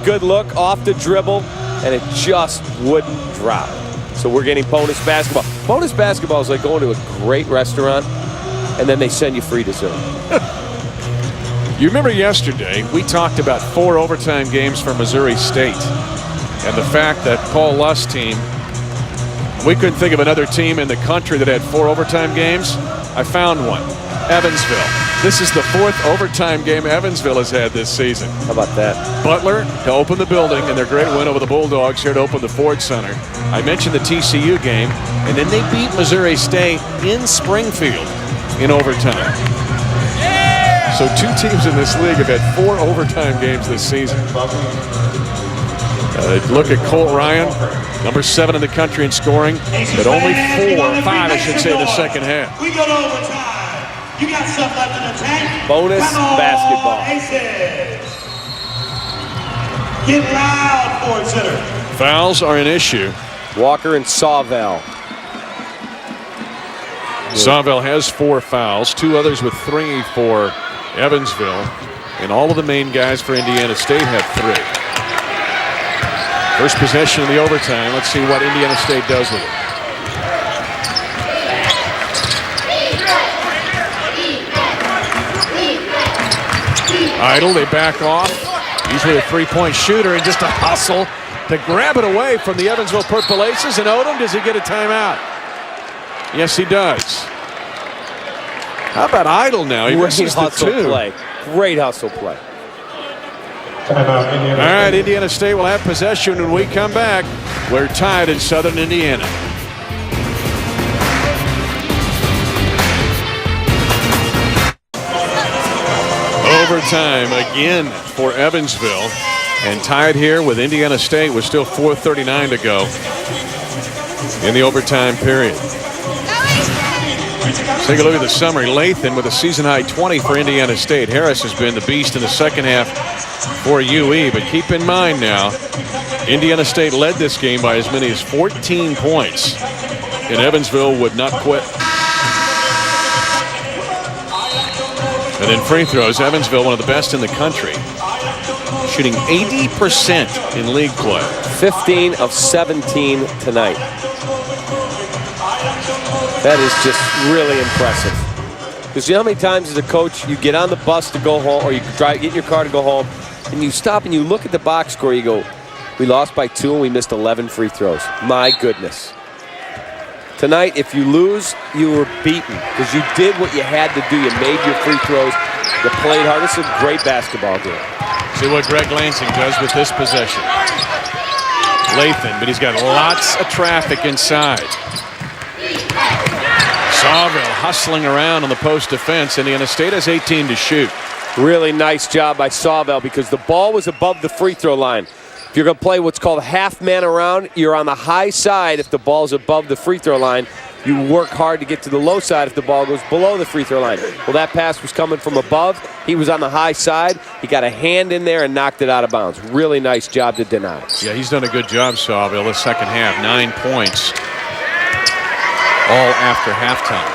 good look off the dribble, and it just wouldn't drop. So we're getting bonus basketball. Bonus basketball is like going to a great restaurant, and then they send you free dessert. You remember yesterday, we talked about 4 overtime games for Missouri State. And the fact that Paul Lust's team, we couldn't think of another team in the country that had 4 overtime games. I found one. Evansville. This is the 4th overtime game Evansville has had this season. How about that? Butler to open the building and their great win over the Bulldogs here to open the Ford Center. I mentioned the TCU game, and then they beat Missouri State in Springfield in overtime. So 2 teams in this league have had 4 overtime games this season. Look at Colt Ryan, number 7 in the country in scoring, but only 5, I should say, in the second half. We go to overtime. You got stuff left in the tank. Bonus basketball. Aces. Get loud, Ford Center. Fouls are an issue. Walker and Sawvell. Sawvell has 4 fouls, 2 others with 3 for Evansville, and all of the main guys for Indiana State have 3. First possession in the overtime. Let's see what Indiana State does with it. Idle, they back off. Usually a 3-point shooter, and just a hustle to grab it away from the Evansville Purple Aces. And Odom, does he get a timeout? Yes, he does. How about Idle now? He misses the 2. Play. Great hustle play. All right, Indiana State will have possession when we come back. We're tied in Southern Indiana. Overtime again for Evansville, and tied here with Indiana State with still 4:39 to go in the overtime period. Take a look at the summary. Lathan with a season-high 20 for Indiana State. Harris has been the beast in the second half for UE, but keep in mind now, Indiana State led this game by as many as 14 points, and Evansville would not quit. And then free throws, Evansville, one of the best in the country, shooting 80% in league play. 15 of 17 tonight. That is just really impressive. Because you know how many times as a coach you get on the bus to go home, or you get in your car to go home, and you stop and you look at the box score, you go, we lost by 2 and we missed 11 free throws. My goodness. Tonight, if you lose, you were beaten because you did what you had to do. You made your free throws. You played hard. This is a great basketball game. See what Greg Lansing does with this possession. Lathan, but he's got lots of traffic inside. Sawville hustling around on the post defense. Indiana State has 18 to shoot. Really nice job by Sawville because the ball was above the free throw line. If you're going to play what's called half man around, you're on the high side if the ball's above the free throw line. You work hard to get to the low side if the ball goes below the free throw line. Well, that pass was coming from above. He was on the high side. He got a hand in there and knocked it out of bounds. Really nice job to deny. Yeah, he's done a good job, Sawville, the second half. 9 points, all after halftime.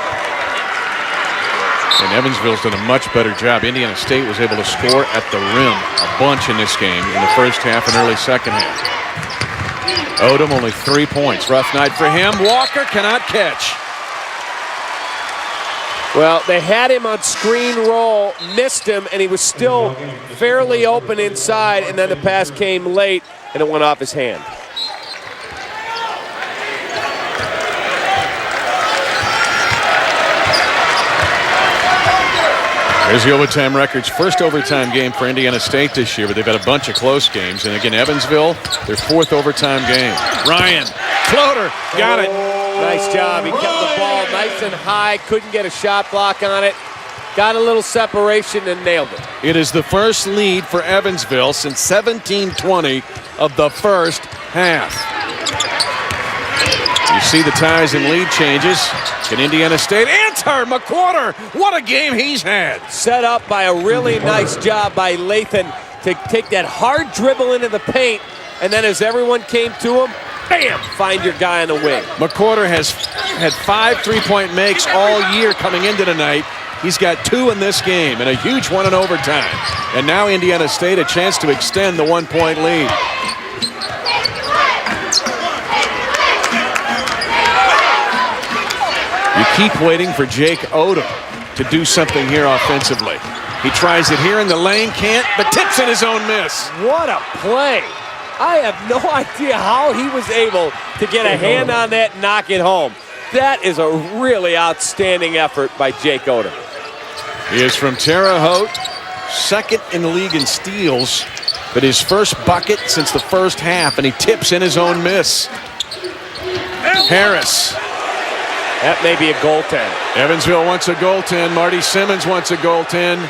And Evansville's done a much better job. Indiana State was able to score at the rim a bunch in this game in the first half and early second half. Odom only 3 points. Rough night for him. Walker cannot catch. Well, they had him on screen roll, missed him, and he was still fairly open inside, and then the pass came late, and it went off his hand. There's the overtime records. First overtime game for Indiana State this year, but they've had a bunch of close games. And again, Evansville, their 4th overtime game. Ryan, floater, got it. Nice job. He kept the ball nice and high, couldn't get a shot block on it. Got a little separation and nailed it. It is the first lead for Evansville since 17:20 of the first half. You see the ties and lead changes. Can Indiana State answer? McQuarter, what a game he's had. Set up by a really nice job by Lathan to take that hard dribble into the paint, and then as everyone came to him, bam, find your guy on the wing. McQuarter has had 5 3-point makes all year coming into tonight. He's got 2 in this game and a huge one in overtime. And now Indiana State a chance to extend the 1-point lead. You keep waiting for Jake Odom to do something here offensively. He tries it here in the lane, can't, but tips in his own miss. What a play. I have no idea how he was able to get a hand on that and knock it home. That is a really outstanding effort by Jake Odom. He is from Terre Haute, second in the league in steals, but his first bucket since the first half, and he tips in his own miss. Harris. That may be a goaltend. Evansville wants a goaltend. Marty Simmons wants a goaltend.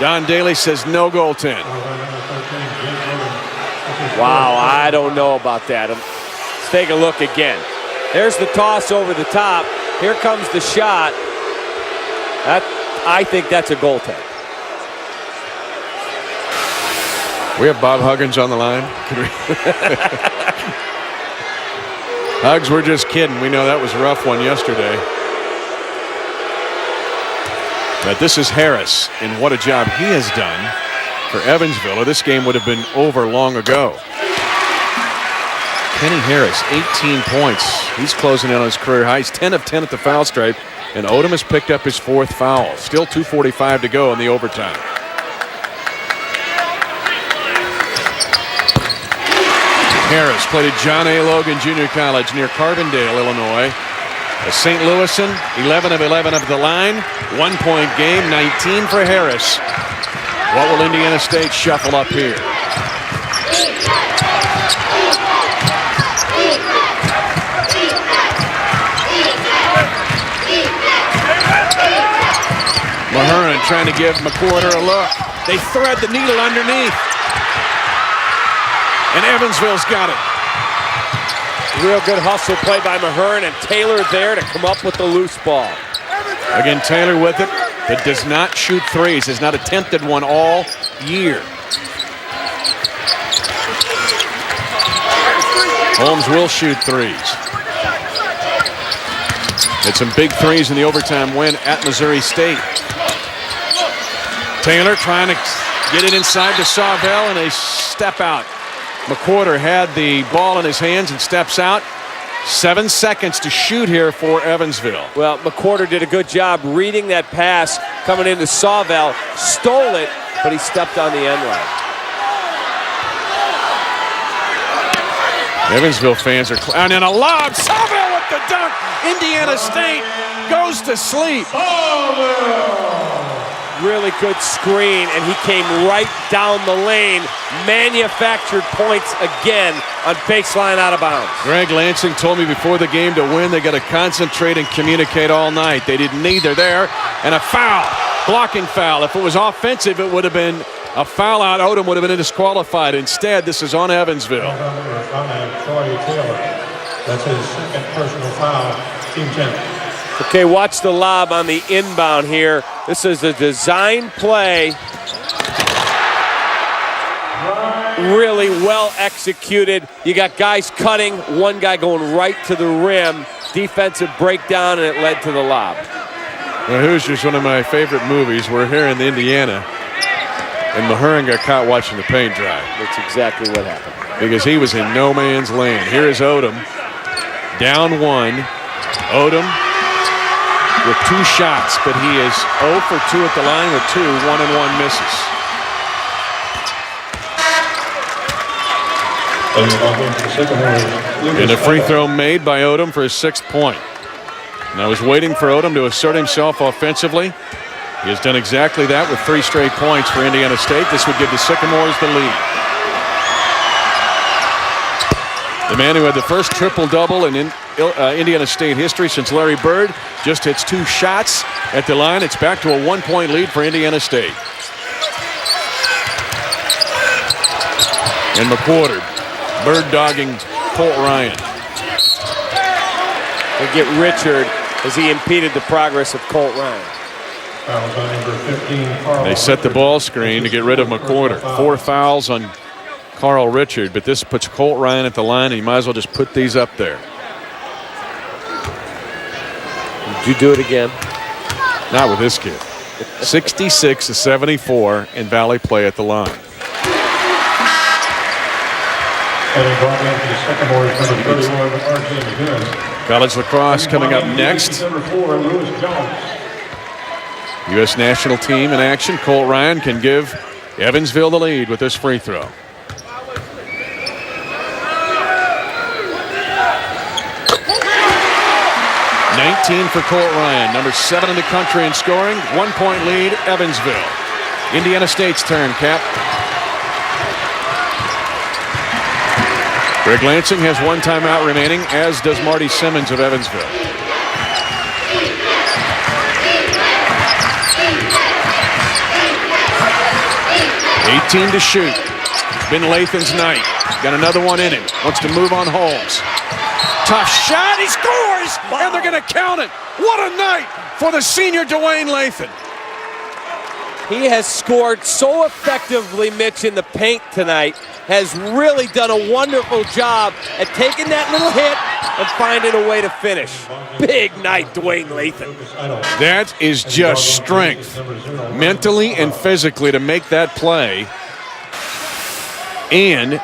Don Daly says no goaltend. Wow, I don't know about that. Let's take a look again. There's the toss over the top. Here comes the shot. I think that's a goaltend. We have Bob Huggins on the line. Hugs, we're just kidding. We know that was a rough one yesterday. But this is Harris, and what a job he has done for Evansville, or this game would have been over long ago. Kenny Harris, 18 points. He's closing in on his career high. He's 10 of 10 at the foul stripe, and Odom has picked up his 4th foul. Still 2:45 to go in the overtime. Harris played at John A. Logan Junior College near Carbondale, Illinois. A St. Louisan, 11 of 11 of the line. 1-point game, 19 for Harris. What will Indiana State shuffle up here? Mahurin trying to give McWhorter a look. They thread the needle underneath. And Evansville's got it. Real good hustle play by Mahurin, and Taylor there to come up with the loose ball. Again, Taylor with it, but does not shoot threes. Has not attempted one all year. Holmes will shoot threes. Had some big threes in the overtime win at Missouri State. Taylor trying to get it inside to Sawvell, and a step out. McWhorter had the ball in his hands and steps out. 7 seconds to shoot here for Evansville. Well, McWhorter did a good job reading that pass coming into Sawvell. Stole it, but he stepped on the end line. Evansville fans are and then a lob. Sawvell with the dunk. Indiana State goes to sleep. Really good screen, and he came right down the lane. Manufactured points again on baseline out of bounds. Greg Lansing told me before the game to win, they got to concentrate and communicate all night. They did neither there. And a foul, blocking foul. If it was offensive, it would have been a foul out. Odom would have been disqualified. Instead, this is on Evansville. That's his second personal foul, team 10. Okay, watch the lob on the inbound here. This is a design play. Really well executed. You got guys cutting, one guy going right to the rim. Defensive breakdown, and it led to the lob. Well, Hoosiers, one of my favorite movies. We're here in Indiana, and Mahurin got caught watching the paint dry. That's exactly what happened. Because he was in no man's land. Here is Odom, down 1. Odom with 2 shots, but he is 0 for 2 at the line with 2 1-and-1 misses. And a free throw made by Odom for his 6th point. And I was waiting for Odom to assert himself offensively. He has done exactly that with 3 straight points for Indiana State. This would give the Sycamores the lead. The man who had the first triple-double in Indiana State history since Larry Bird just hits 2 shots at the line. It's back to a 1-point lead for Indiana State. And McWhorter bird-dogging Colt Ryan. They get Richard as he impeded the progress of Colt Ryan. They set the ball screen to get rid of McWhorter. 4 fouls on Carl Richard, but this puts Colt Ryan at the line, and you might as well just put these up there. Did you do it again? Not with this kid. 66-74 in Valley play at the line. And brought in for the Sycamores, number 31, RJ McGinnis. College lacrosse coming up next. Number 4, Lewis Jones. U.S. national team in action. Colt Ryan can give Evansville the lead with this free throw. (19) for Colt Ryan, number 7 in the country in scoring. 1-point lead, Evansville. Indiana State's turn, Cap. Greg Lansing has 1 timeout remaining, as does Marty Simmons of Evansville. (18) to shoot. It's been Lathan's night. Got another one in him. Wants to move on Holmes. Tough shot. He scores! And they're going to count it. What a night for the senior Dwayne Lathan. He has scored so effectively, Mitch, in the paint tonight. Has really done a wonderful job at taking that little hit and finding a way to finish. Big night, Dwayne Lathan. That is just strength, mentally and physically, to make that play, and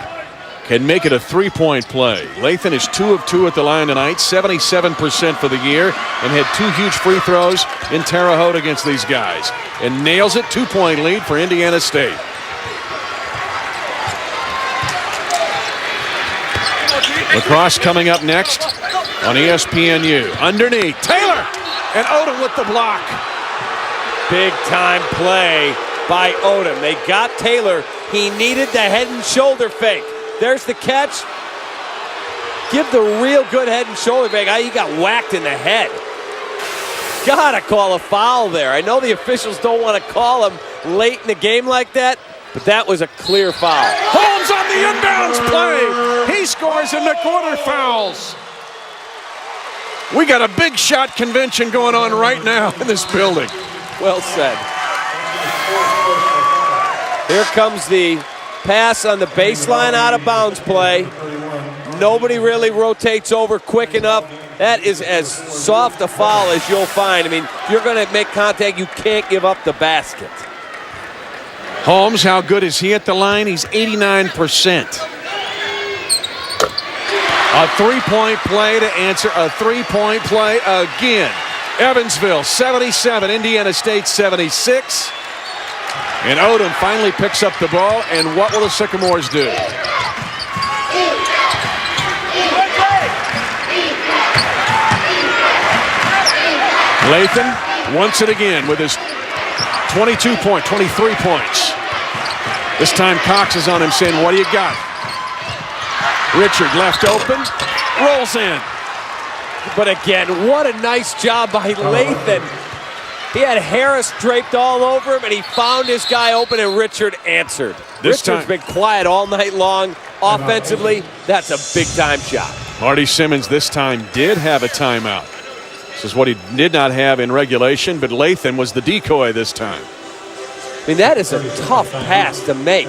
can make it a 3-point play. Lathan is 2 of 2 at the line tonight, 77% for the year, and had 2 huge free throws in Terre Haute against these guys, and nails it. 2-point lead for Indiana State. Lacrosse coming up next on ESPNU. Underneath, Taylor, and Odom with the block. Big time play by Odom. They got Taylor. He needed the head and shoulder fake. There's the catch. Give the real good head and shoulder fake. He got whacked in the head. Gotta call a foul there. I know the officials don't want to call him late in the game like that, but that was a clear foul. Holmes on the inbounds play. He scores in the quarter fouls. We got a big shot convention going on right now in this building. Well said. Here comes the pass on the baseline out of bounds play. Nobody really rotates over quick enough. That is as soft a foul as you'll find. I mean, if you're going to make contact, you can't give up the basket. Holmes, how good is he at the line? He's 89%. A 3-point play to answer a 3-point play again. Evansville 77, Indiana State 76. And Odom finally picks up the ball, and what will the Sycamores do? Lathan wants it again with his 23 points. This time Cox is on him saying, what do you got? Richard left open, rolls in. But again, what a nice job by Lathan. He had Harris draped all over him, and he found his guy open, and Richard answered. Richard's been quiet all night long. Offensively, that's a big-time shot. Marty Simmons this time did have a timeout. This is what he did not have in regulation, but Lathan was the decoy this time. I mean, that is a tough pass to make.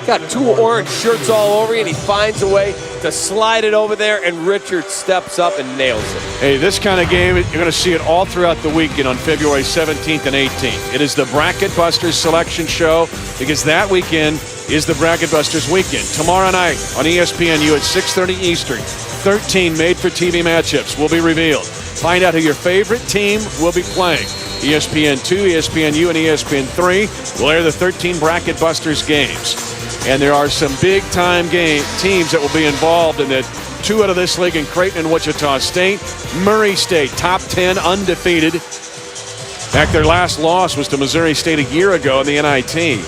Got 2 orange shirts all over you, and he finds a way to slide it over there, and Richard steps up and nails it. Hey, this kind of game, you're going to see it all throughout the weekend on February 17th and 18th. It is the Bracket Busters selection show, because that weekend is the Bracket Busters weekend. Tomorrow night on ESPNU at 6:30 Eastern, 13 made-for-TV matchups will be revealed. Find out who your favorite team will be playing. ESPN2, ESPNU, and ESPN3 will air the 13 Bracket Busters games. And there are some big-time teams that will be involved in that. 2 out of this league in Creighton and Wichita State. Murray State, top 10, undefeated. In fact, their last loss was to Missouri State a year ago in the NIT.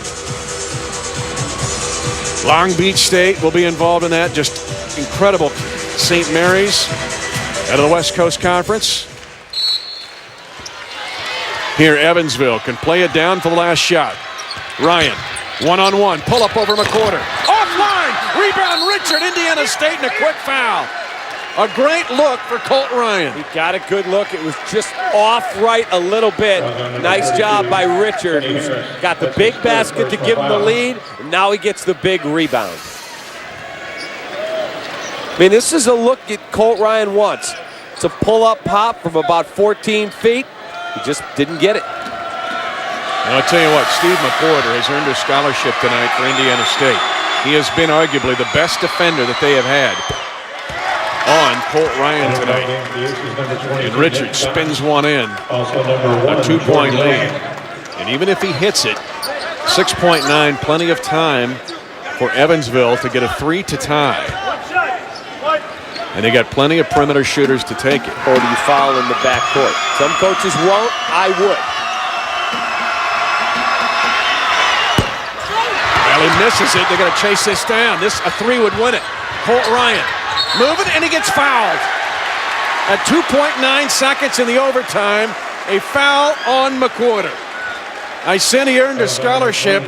Long Beach State will be involved in that. Just incredible. St. Mary's out of the West Coast Conference. Here, Evansville can play it down for the last shot. Ryan. One-on-one, pull up over McWhorter. Offline, rebound Richard, Indiana State, and a quick foul. A great look for Colt Ryan. He got a good look. It was just off right a little bit. Nice job by Richard, who's got the big basket to give him the lead, and now he gets the big rebound. I mean, this is a look that Colt Ryan wants. It's a pull-up pop from about 14 feet. He just didn't get it. And I'll tell you what, Steve McWhorter has earned a scholarship tonight for Indiana State. He has been arguably the best defender that they have had on Colt Ryan tonight. And Richards spins one in, a 2-point lead. And even if he hits it, 6.9, plenty of time for Evansville to get a 3 to tie. And they got plenty of perimeter shooters to take it. Or do you foul in the backcourt? Some coaches won't. I would. Well, he misses it. They're going to chase this down. A 3 would win it. Colt Ryan moving, and he gets fouled. At 2.9 seconds in the overtime, a foul on McWhorter. I said he earned a scholarship.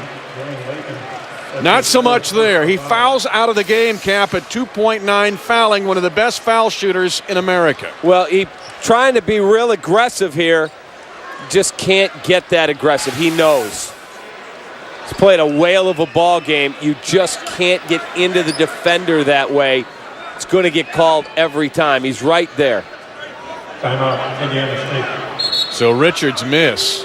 Not so much there. He fouls out of the game, Cap, at 2.9, fouling, one of the best foul shooters in America. Well, he trying to be real aggressive here. Just can't get that aggressive. He knows. He's played a whale of a ball game. You just can't get into the defender that way. It's going to get called every time. He's right there. Timeout, Indiana State. So Richards miss.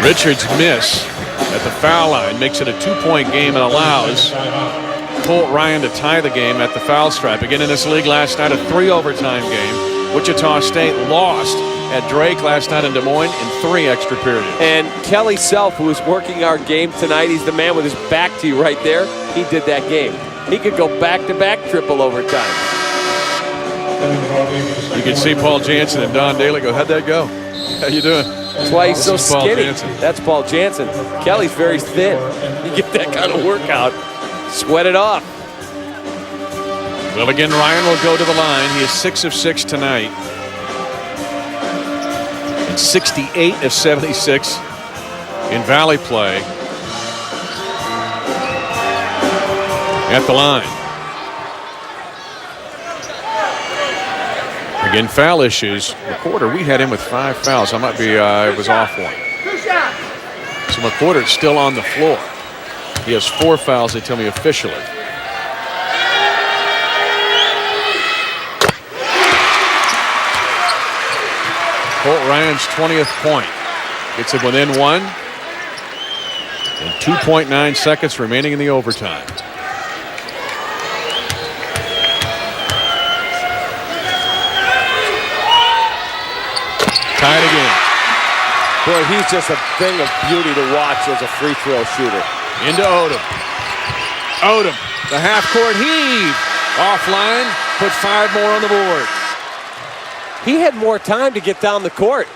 Richards miss at the foul line, makes it a 2-point game and allows Colt Ryan to tie the game at the foul stripe. Again, in this league last night, a 3 overtime game. Wichita State lost at Drake last night in Des Moines in 3 extra periods. And Kelly Self, who is working our game tonight, he's the man with his back to you right there. He did that game. He could go back-to-back triple overtime. You can see Paul Jansen and Don Daly go, how'd that go? How you doing? That's why he's so skinny. Jansen. That's Paul Jansen. Kelly's very thin. You get that kind of workout, sweat it off. Well, again, Ryan will go to the line. He is 6 of 6 tonight. And 68 of 76 in Valley play. At the line. Again, foul issues. McWhorter, we had him with 5 fouls. I might be, I was off one. So McWhorter's still on the floor. He has 4 fouls, they tell me, officially. Colt Ryan's 20th point. Gets it within 1. And 2.9 seconds remaining in the overtime. Tied again. Boy, he's just a thing of beauty to watch as a free throw shooter. Into Odom. Odom, the half-court heave. Offline, put 5 more on the board. He had more time to get down the court.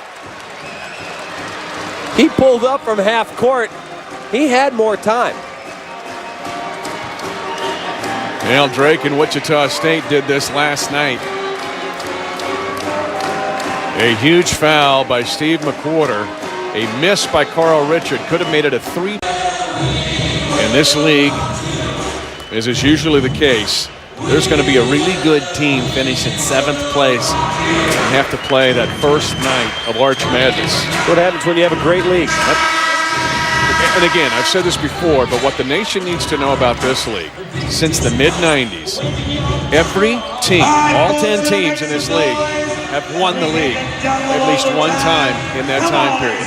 He pulled up from half court. He had more time. Al Drake and Wichita State did this last night. A huge foul by Steve McWhorter. A miss by Carl Richard. Could have made it a 3. In this league, as is usually the case, there's going to be a really good team finish in 7th place and have to play that first night of Arch Madness. What happens when you have a great league? And again, I've said this before, but what the nation needs to know about this league, since the mid-90s, every team, all 10 teams in this league, have won the league at least one time in that time period.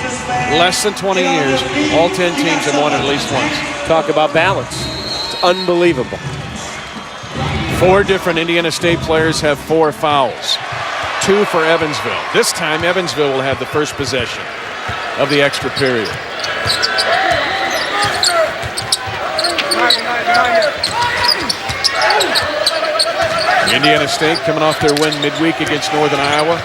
Less than 20 years, all 10 teams have won at least once. Talk about balance. It's unbelievable. 4 different Indiana State players have 4 fouls. 2 for Evansville. This time, Evansville will have the first possession of the extra period. Indiana State coming off their win midweek against Northern Iowa.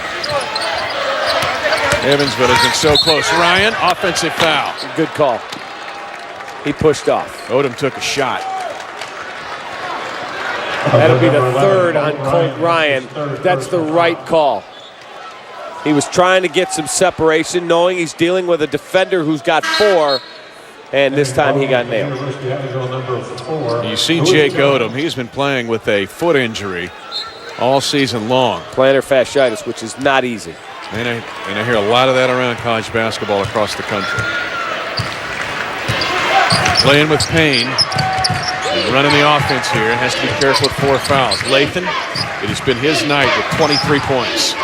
Evansville has been so close. Ryan, offensive foul. Good call. He pushed off. Odom took a shot. That'll be the 3rd on Colt Ryan. That's the right call. He was trying to get some separation, knowing he's dealing with a defender who's got 4, and this time he got nailed. You see Jake Odom. He's been playing with a foot injury all season long. Plantar fasciitis, which is not easy. And I hear a lot of that around college basketball across the country. Playing with pain. He's running the offense here and has to be careful with 4 fouls. Lathan, it has been his night with 23 points.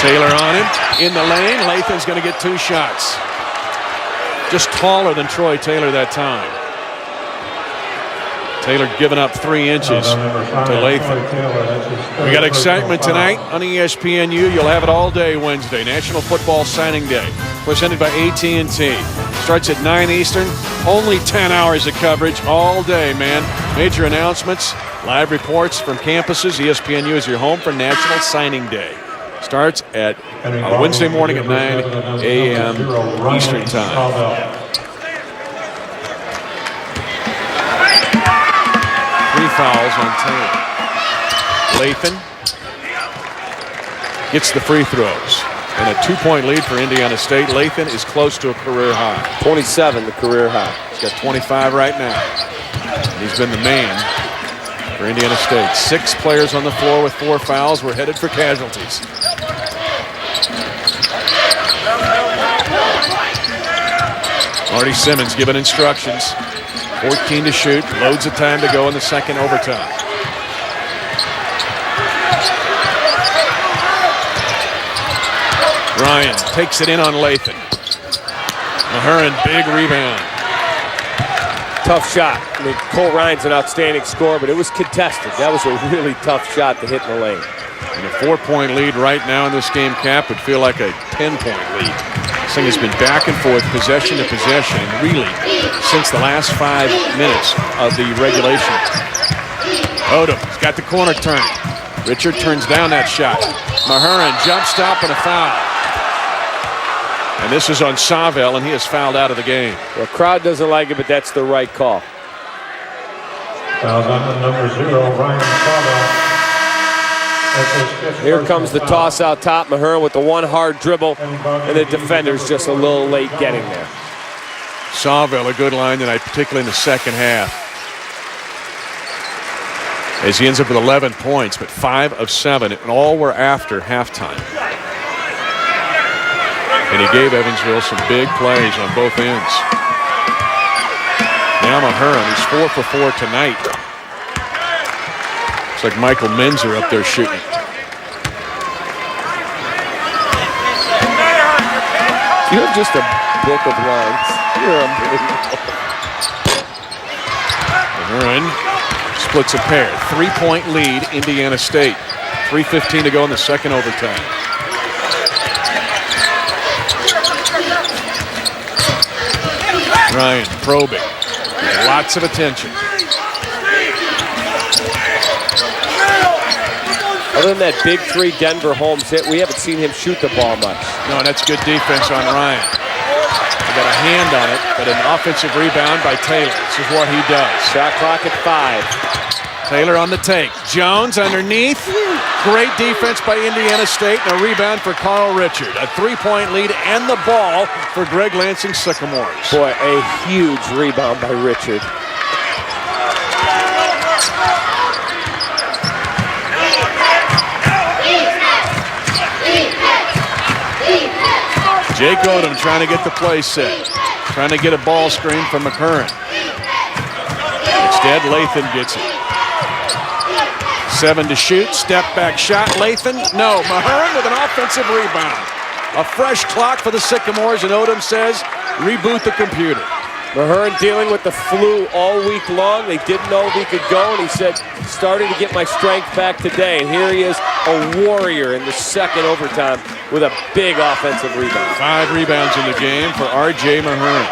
Taylor on him, in the lane. Lathan's going to get 2 shots. Just taller than Troy Taylor that time. Taylor giving up 3 inches to Lathan. We got excitement tonight on ESPNU. You'll have it all day Wednesday. National Football Signing Day, presented by AT&T. Starts at 9 Eastern. Only 10 hours of coverage all day, man. Major announcements, live reports from campuses. ESPNU is your home for National Signing Day. Starts at Wednesday morning at 9 a.m. Eastern Time. 3 fouls on Taylor. Lathan gets the free throws. And a 2-point lead for Indiana State. Lathan is close to a career high. 27, the career high. He's got 25 right now. And he's been the man for Indiana State. 6 players on the floor with 4 fouls. We're headed for casualties. Marty Simmons giving instructions. 14 to shoot. Loads of time to go in the second overtime. Ryan takes it in on Lathan. Mahurin, big rebound. Tough shot. I mean, Cole Ryan's an outstanding scorer, but it was contested. That was a really tough shot to hit in the lane. And a 4-point lead right now in this game, Cap, would feel like a 10-point lead. This thing has been back and forth, possession to possession, really, since the last 5 minutes of the regulation. Odom's got the corner turn. Richard turns down that shot. Mahurin, jump stop and a foul. And this is on Savell, and he is fouled out of the game. The crowd doesn't like it, but that's the right call. Fouls on number 0, Ryan Savell. Here comes the toss out top. Mahurin with the one hard dribble, and the defender's just a little late getting there. Savell, a good line tonight, particularly in the second half. As he ends up with 11 points, but 5 of 7, and all were after halftime. And he gave Evansville some big plays on both ends. Now Mahurin, he's 4 for 4 tonight. Looks like Michael Menzer up there shooting. You have just a book of lines. You're unbelievable. Mahurin splits a pair. 3-point lead, Indiana State. 3:15 to go in the second overtime. Ryan probing. Lots of attention. Other than that big 3 Denver Holmes hit, we haven't seen him shoot the ball much. No, and that's good defense on Ryan. He got a hand on it, but an offensive rebound by Taylor. This is what he does. Shot clock at 5. Taylor on the take. Jones underneath. Great defense by Indiana State, and a rebound for Carl Richard. A 3-point lead and the ball for Greg Lansing Sycamores. Boy, a huge rebound by Richard. Jake Odom trying to get the play set. Trying to get a ball screen from Mahurin. Instead, Lathan gets it. 7 to shoot. Step back shot. Lathan. No. Mahurin with an offensive rebound. A fresh clock for the Sycamores, and Odom says, reboot the computer. Mahurin dealing with the flu all week long. They didn't know if he could go, and he said, starting to get my strength back today. And here he is, a warrior in the second overtime with a big offensive rebound. 5 rebounds in the game for R.J. Mahurin.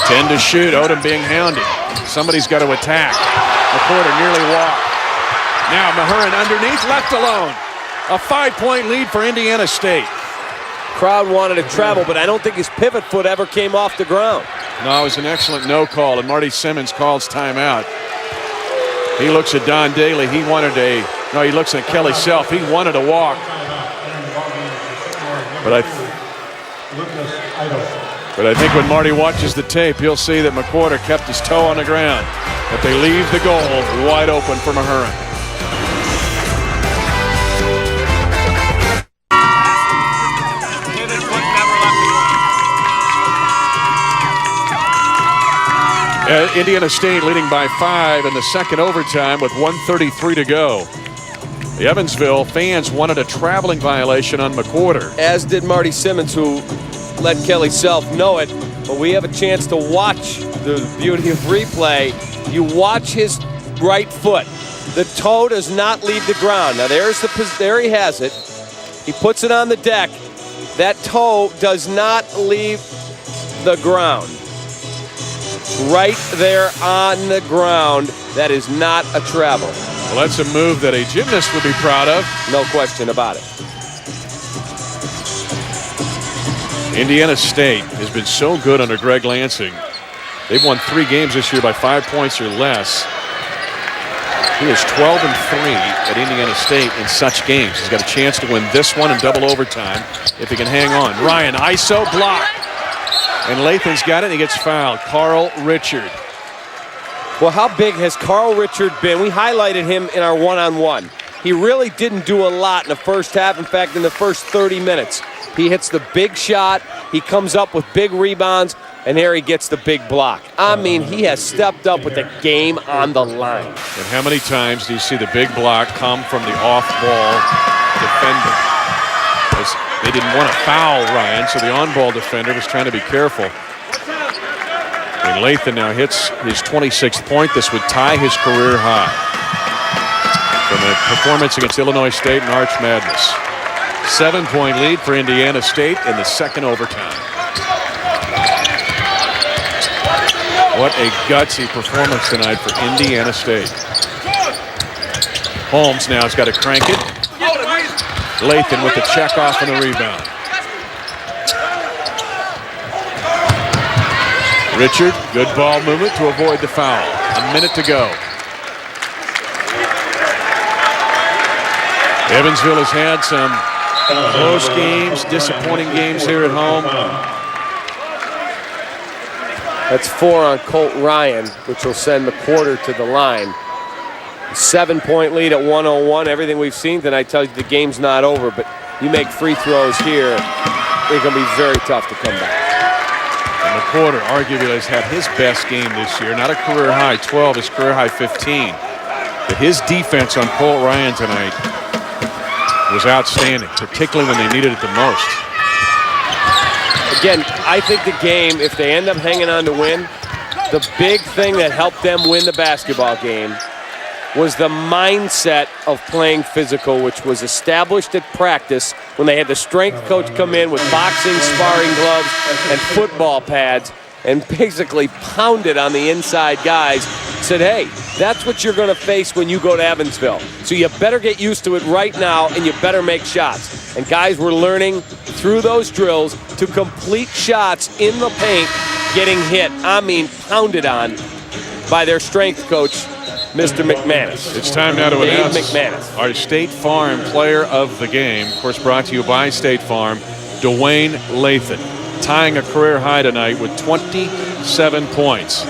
10 to shoot. Odom being hounded. Somebody's got to attack. McCorder nearly walked. Now Mahurin underneath, left alone. A 5-point lead for Indiana State. Crowd wanted to travel, but I don't think his pivot foot ever came off the ground. No, it was an excellent no call, and Marty Simmons calls timeout. He looks at Don Daly. He looks at Kelly Self. He wanted to walk. But I think when Marty watches the tape, he'll see that McCorder kept his toe on the ground. But they leave the goal wide open for Mahurin. Indiana State leading by 5 in the second overtime with 1:33 to go. The Evansville fans wanted a traveling violation on McWhorter. As did Marty Simmons, who let Kelly Self know it. But we have a chance to watch the beauty of replay. You watch his right foot. The toe does not leave the ground. Now there he has it. He puts it on the deck. That toe does not leave the ground. Right there on the ground. That is not a travel. Well, that's a move that a gymnast would be proud of. No question about it. Indiana State has been so good under Greg Lansing. They've won 3 games this year by 5 points or less. He is 12-3 at Indiana State in such games. He's got a chance to win this one in double overtime if he can hang on. Ryan, ISO block. And Lathan's got it, and he gets fouled. Carl Richard. Well, how big has Carl Richard been? We highlighted him in our one-on-one. He really didn't do a lot in the first half. In fact, in the first 30 minutes, he hits the big shot. He comes up with big rebounds, and there he gets the big block. I mean, he has stepped up with the game on the line. And how many times do you see the big block come from the off-ball defender? They didn't want to foul Ryan, so the on-ball defender was trying to be careful. And Lathan now hits his 26th point. This would tie his career high from a performance against Illinois State in Arch Madness. 7-point lead for Indiana State in the second overtime. What a gutsy performance tonight for Indiana State. Holmes now has got to crank it. Lathan with the check off and the rebound. Richard, good ball movement to avoid the foul. A minute to go. Evansville has had some close games, disappointing games here at home. That's 4 on Colt Ryan, which will send McWhorter to the line. 7-point lead at 101. Everything we've seen tonight tells you the game's not over, but you make free throws here, they're going to be very tough to come back. And McWhorter arguably has had his best game this year. Not a career high 12, his career high 15. But his defense on Colt Ryan tonight was outstanding, particularly when they needed it the most. Again, I think the game, if they end up hanging on to win, the big thing that helped them win the basketball game was the mindset of playing physical, which was established at practice when they had the strength coach come in with boxing, sparring gloves, and football pads and basically pounded on the inside guys. Said, hey, that's what you're going to face when you go to Evansville. So you better get used to it right now, and you better make shots. And guys were learning through those drills to complete shots in the paint, getting hit. I mean, pounded on by their strength coach, Mr. McManus. It's time now to announce McManus, our State Farm player of the game. Of course, brought to you by State Farm, Dwayne Lathan, tying a career high tonight with 27 points.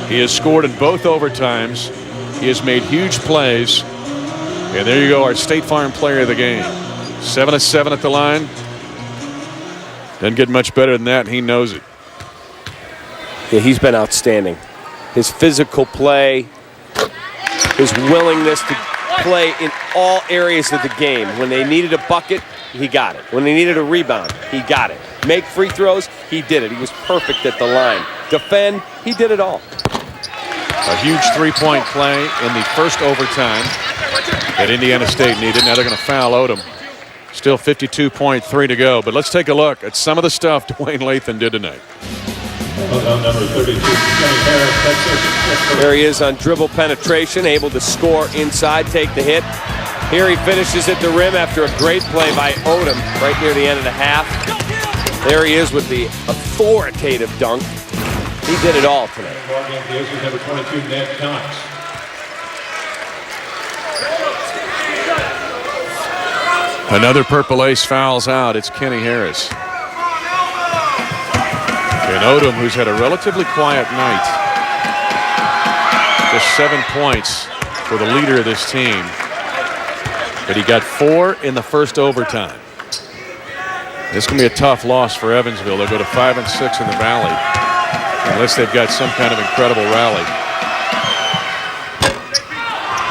He has scored in both overtimes. He has made huge plays. And there you go, our State Farm player of the game. 7 of 7 at the line. Doesn't get much better than that, and he knows it. Yeah, he's been outstanding. His physical play, his willingness to play in all areas of the game. When they needed a bucket, he got it. When they needed a rebound, he got it. Make free throws, he did it. He was perfect at the line. Defend, he did it all. A huge three-point play in the first overtime that Indiana State needed. Now they're going to foul Odom. Still 52.3 to go. But let's take a look at some of the stuff Dwayne Lathan did tonight. Number 32, Texas. There he is on dribble penetration, able to score inside, take the hit. Here he finishes at the rim after a great play by Odom right near the end of the half. There he is with the authoritative dunk. He did it all tonight. Number 22, Ned Cox. Another Purple Ace fouls out. It's Kenny Harris. And Odom, who's had a relatively quiet night. Just 7 points for the leader of this team. But he got 4 in the first overtime. This can be a tough loss for Evansville. They'll go to 5 and 6 in the Valley, unless they've got some kind of incredible rally.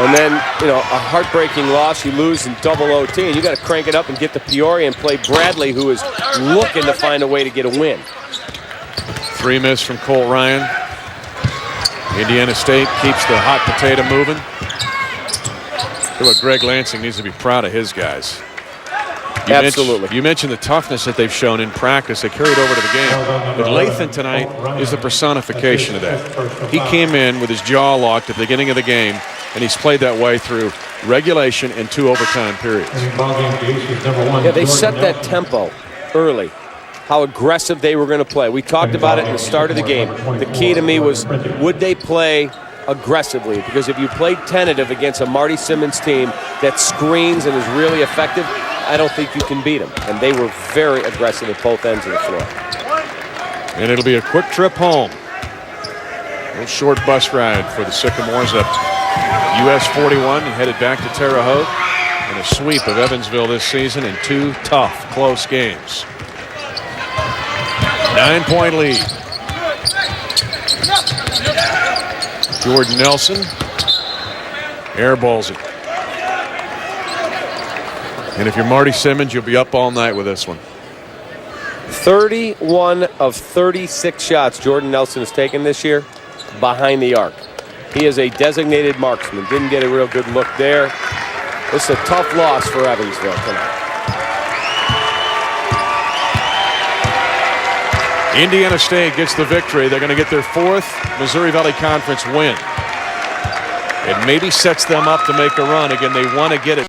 And then, a heartbreaking loss. You lose in double OT, and you got to crank it up and get to Peoria and play Bradley, who is looking to find a way to get a win. 3 miss from Cole Ryan. Indiana State keeps the hot potato moving. Greg Lansing needs to be proud of his guys. Absolutely. You mentioned the toughness that they've shown in practice. They carried over to the game. But Lathan tonight is the personification of that. He came in with his jaw locked at the beginning of the game, and he's played that way through regulation and 2 overtime periods. Yeah, they set that tempo early, how aggressive they were going to play. We talked about it in the start of the game. The key to me was, would they play aggressively? Because if you played tentative against a Marty Simmons team that screens and is really effective, I don't think you can beat them. And they were very aggressive at both ends of the floor. And it'll be a quick trip home. A little short bus ride for the Sycamores up US 41 and headed back to Terre Haute in a sweep of Evansville this season in 2 tough, close games. 9-point lead. Jordan Nelson airballs it. And if you're Marty Simmons, you'll be up all night with this one. 31 of 36 shots Jordan Nelson has taken this year behind the arc. He is a designated marksman. Didn't get a real good look there. It's a tough loss for Evansville tonight. Indiana State gets the victory. They're going to get their 4th Missouri Valley Conference win. It maybe sets them up to make a run. Again, they want to get it.